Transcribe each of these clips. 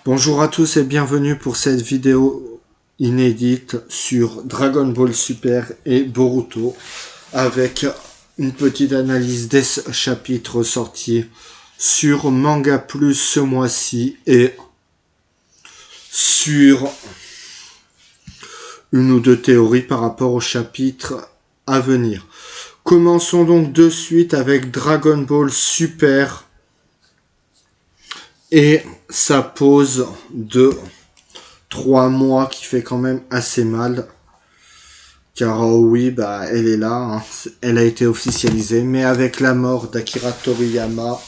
Bonjour à tous et bienvenue pour cette vidéo inédite sur Dragon Ball Super et Boruto avec une petite analyse des chapitres sortis sur Manga Plus ce mois-ci et sur une ou deux théories par rapport aux chapitres à venir. Commençons donc de suite avec Dragon Ball Super et sa pause de 3 mois qui fait quand même assez mal. Car oui, elle est là, hein. Elle a été officialisée, mais avec la mort d'Akira Toriyama,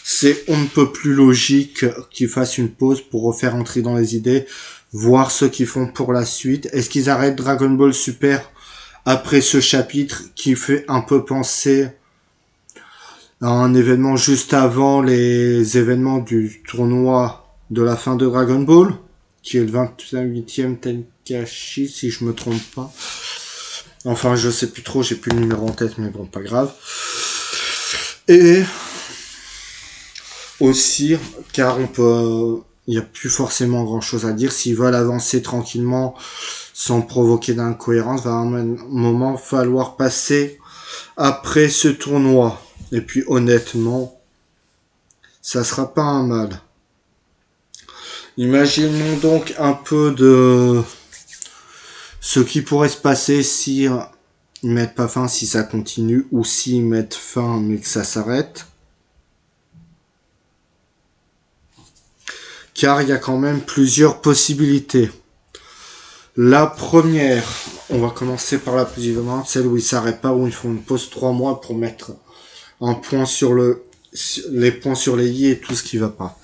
c'est on ne peut plus logique qu'ils fassent une pause pour refaire entrer dans les idées, voir ce qu'ils font pour la suite. Est-ce qu'ils arrêtent Dragon Ball Super après ce chapitre qui fait un peu penser à un événement juste avant les événements du tournoi de la fin de Dragon Ball, qui est le 28e Tenkaichi, si je me trompe pas. Enfin, je sais plus trop, j'ai plus le numéro en tête, mais bon, pas grave. Et aussi, car il n'y a plus forcément grand chose à dire, s'ils veulent avancer tranquillement, sans provoquer d'incohérence, va à un moment falloir passer après ce tournoi. Et puis, honnêtement, ça sera pas un mal. Imaginons donc un peu de ce qui pourrait se passer si ils mettent pas fin, si ça continue, ou s'ils mettent fin mais que ça s'arrête. Car il y a quand même plusieurs possibilités. La première, on va commencer par la plus évidente, celle où ils s'arrêtent pas, où ils font une pause 3 mois pour mettre un point sur les points sur les i et tout ce qui va pas.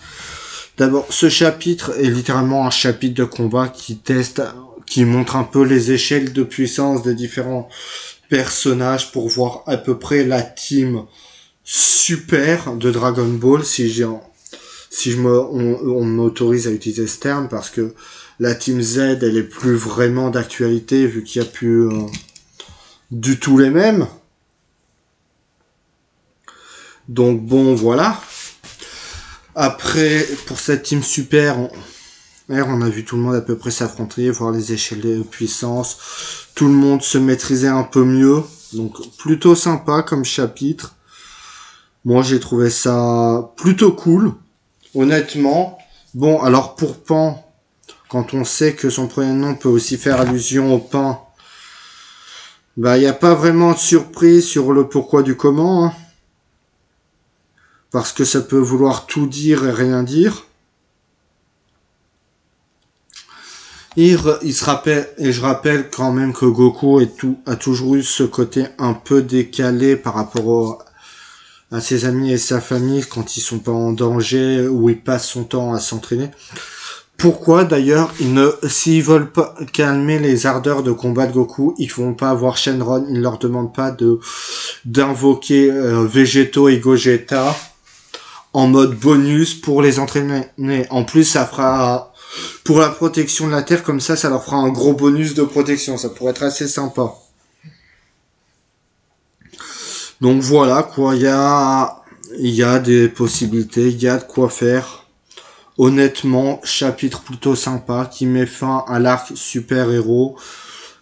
D'abord, ce chapitre est littéralement un chapitre de combat qui montre un peu les échelles de puissance des différents personnages pour voir à peu près la team super de Dragon Ball, on m'autorise à utiliser ce terme, parce que la team Z, elle est plus vraiment d'actualité vu qu'il n'y a plus du tout les mêmes. Donc bon, voilà. Après, pour cette team super, on a vu tout le monde à peu près s'affronter, voir les échelles de puissance. Tout le monde se maîtrisait un peu mieux. Donc plutôt sympa comme chapitre. Moi j'ai trouvé ça plutôt cool. Honnêtement. Bon, alors pour Pan, quand on sait que son premier nom peut aussi faire allusion au pain, il n'y a pas vraiment de surprise sur le pourquoi du comment. Hein. Parce que ça peut vouloir tout dire et rien dire. Il se rappelle, et je rappelle quand même que Goku a toujours eu ce côté un peu décalé par rapport à ses amis et sa famille quand ils sont pas en danger, où il passe son temps à s'entraîner. Pourquoi d'ailleurs s'ils veulent pas calmer les ardeurs de combat de Goku, ils vont pas avoir Shenron, ils leur demandent pas d'invoquer Végéto et Gogeta en mode bonus pour les entraîner. En plus, ça fera pour la protection de la Terre, comme ça leur fera un gros bonus de protection. Ça pourrait être assez sympa. Donc voilà, quoi, il y a des possibilités, il y a de quoi faire. Honnêtement, chapitre plutôt sympa, qui met fin à l'arc super-héros,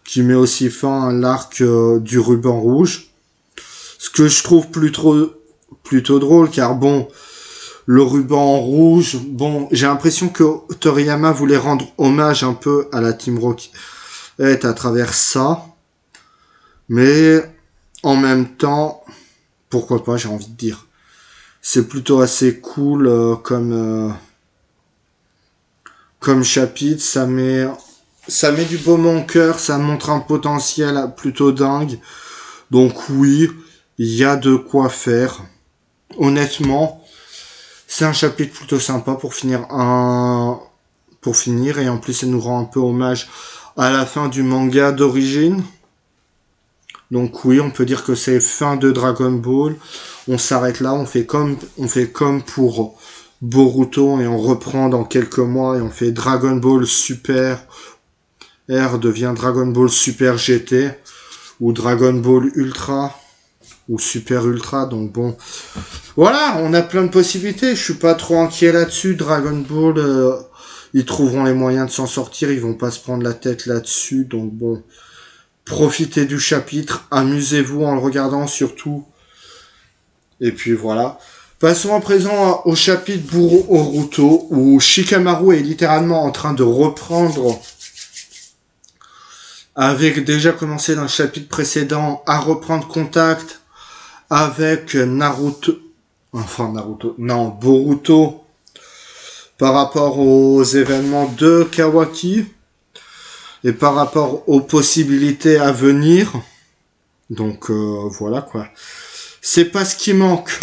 qui met aussi fin à l'arc du ruban rouge. Ce que je trouve plutôt drôle, car bon, le ruban rouge, bon, j'ai l'impression que Toriyama voulait rendre hommage un peu à la Team Rocket à travers ça. Mais en même temps, pourquoi pas, j'ai envie de dire. C'est plutôt assez cool comme chapitre, ça met du baume au cœur, ça montre un potentiel plutôt dingue. Donc oui, il y a de quoi faire. Honnêtement, c'est un chapitre plutôt sympa pour finir et en plus ça nous rend un peu hommage à la fin du manga d'origine. Donc oui, on peut dire que c'est fin de Dragon Ball. On s'arrête là, on fait comme pour Boruto et on reprend dans quelques mois et on fait Dragon Ball Super R devient Dragon Ball Super GT ou Dragon Ball Ultra ou Super Ultra, donc bon. Voilà, on a plein de possibilités, je suis pas trop inquiet là-dessus. Dragon Ball, ils trouveront les moyens de s'en sortir, ils vont pas se prendre la tête là-dessus, donc bon. Profitez du chapitre, amusez-vous en le regardant surtout. Et puis voilà. Passons à présent au chapitre Boruto, où Shikamaru est littéralement en train de reprendre, avec déjà commencé dans le chapitre précédent, à reprendre contact avec Boruto, par rapport aux événements de Kawaki, et par rapport aux possibilités à venir. Donc voilà quoi. C'est pas ce qui manque.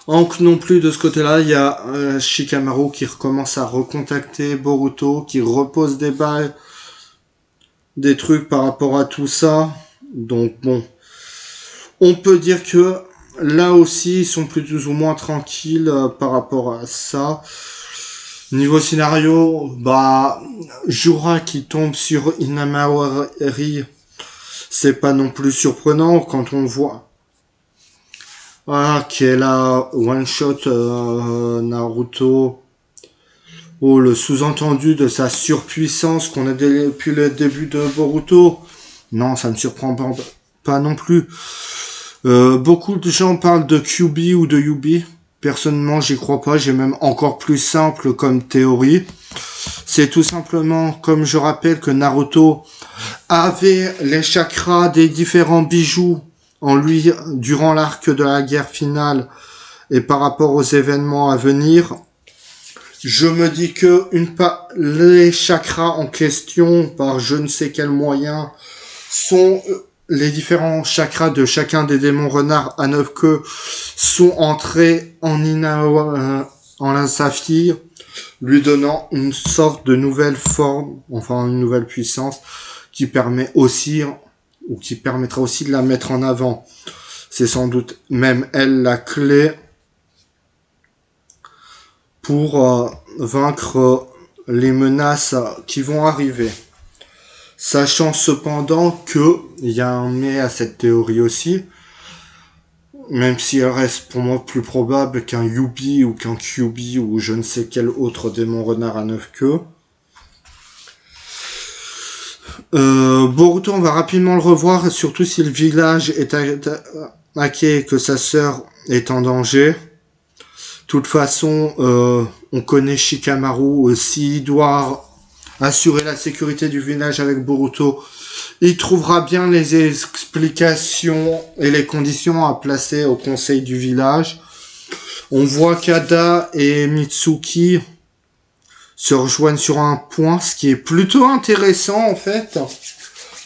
Donc non plus de ce côté-là, il y a Shikamaru qui recommence à recontacter Boruto, qui repose des balles, des trucs par rapport à tout ça. Donc bon, on peut dire que là aussi, ils sont plus ou moins tranquilles par rapport à ça. Niveau scénario, Jura qui tombe sur Inamawari, c'est pas non plus surprenant quand on voit qu'elle a one shot Naruto. Oh, le sous-entendu de sa surpuissance qu'on a depuis le début de Boruto. Non, ça ne surprend pas non plus. Beaucoup de gens parlent de QB ou de Yubi. Personnellement, j'y crois pas. J'ai même encore plus simple comme théorie. C'est tout simplement, comme je rappelle, que Naruto avait les chakras des différents bijoux en lui durant l'arc de la guerre finale et par rapport aux événements à venir. Je me dis que les chakras en question, par je ne sais quel moyen, sont les différents chakras de chacun des démons renards à 9 queues sont entrés en la saphir, lui donnant une sorte de nouvelle forme, enfin une nouvelle puissance, qui permet aussi, ou qui permettra aussi de la mettre en avant. C'est sans doute même elle la clé pour vaincre les menaces qui vont arriver. Sachant cependant que il y a un mais à cette théorie aussi, même si elle reste pour moi plus probable qu'un Yubi ou qu'un Kyubi ou je ne sais quel autre démon renard à 9 queues. Boruto, on va rapidement le revoir, surtout si le village est attaqué et que sa sœur est en danger. De toute façon, on connaît Shikamaru, s'il doit assurer la sécurité du village avec Boruto, il trouvera bien les explications et les conditions à placer au conseil du village. On voit qu'Ada et Mitsuki se rejoignent sur un point, ce qui est plutôt intéressant en fait,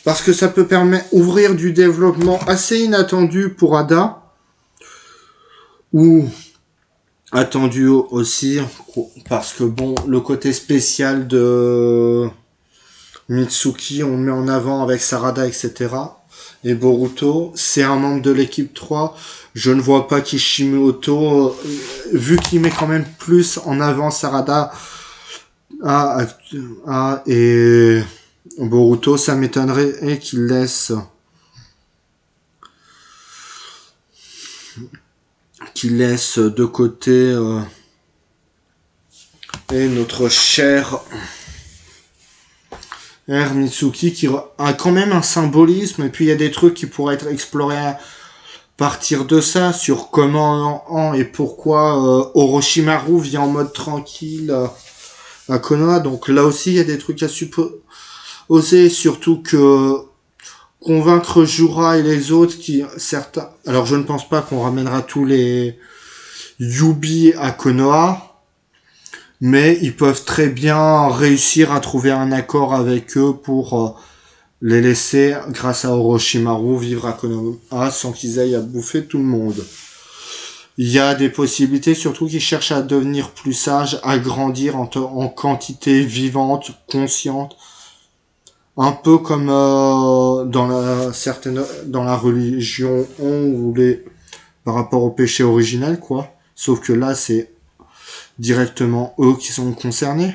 parce que ça peut permettre d'ouvrir du développement assez inattendu pour Ada, ou attendu aussi, parce que bon, le côté spécial de Mitsuki, on le met en avant avec Sarada, etc. Et Boruto, c'est un membre de l'équipe 3. Je ne vois pas Kishimoto, vu qu'il met quand même plus en avant Sarada et Boruto, ça m'étonnerait qu'il laisse de côté et notre cher Mitsuki qui a quand même un symbolisme, et puis il y a des trucs qui pourraient être explorés à partir de ça, sur comment et pourquoi Orochimaru vient en mode tranquille à Konoha. Donc là aussi il y a des trucs à supposer, surtout que convaincre Jura et les autres certains, alors je ne pense pas qu'on ramènera tous les Yubi à Konoha, mais ils peuvent très bien réussir à trouver un accord avec eux pour les laisser, grâce à Orochimaru, vivre à Konoha sans qu'ils aillent à bouffer tout le monde. Il y a des possibilités, surtout qu'ils cherchent à devenir plus sages, à grandir en quantité vivante, consciente, un peu comme dans la religion ou par rapport au péché originel, quoi. Sauf que là, c'est directement eux qui sont concernés.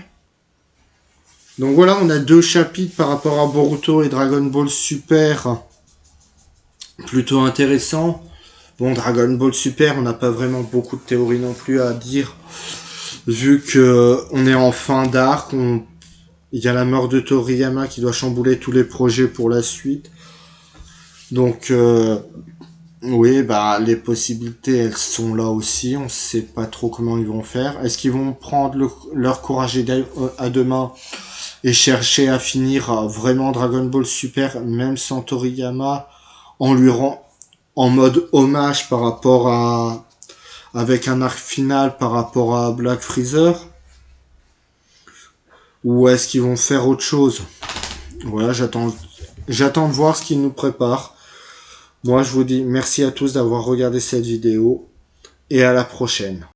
Donc voilà, on a 2 chapitres par rapport à Boruto et Dragon Ball Super plutôt intéressant. Bon, Dragon Ball Super, on n'a pas vraiment beaucoup de théories non plus à dire, vu que on est en fin d'arc, il y a la mort de Toriyama qui doit chambouler tous les projets pour la suite. Donc, oui, bah les possibilités, elles sont là aussi. On sait pas trop comment ils vont faire. Est-ce qu'ils vont prendre leur courage à deux mains et chercher à finir vraiment Dragon Ball Super, même sans Toriyama, en lui rend en mode hommage par rapport à avec un arc final par rapport à Black Freezer, ou est-ce qu'ils vont faire autre chose? Voilà, j'attends de voir ce qu'ils nous préparent. Moi, je vous dis merci à tous d'avoir regardé cette vidéo et à la prochaine.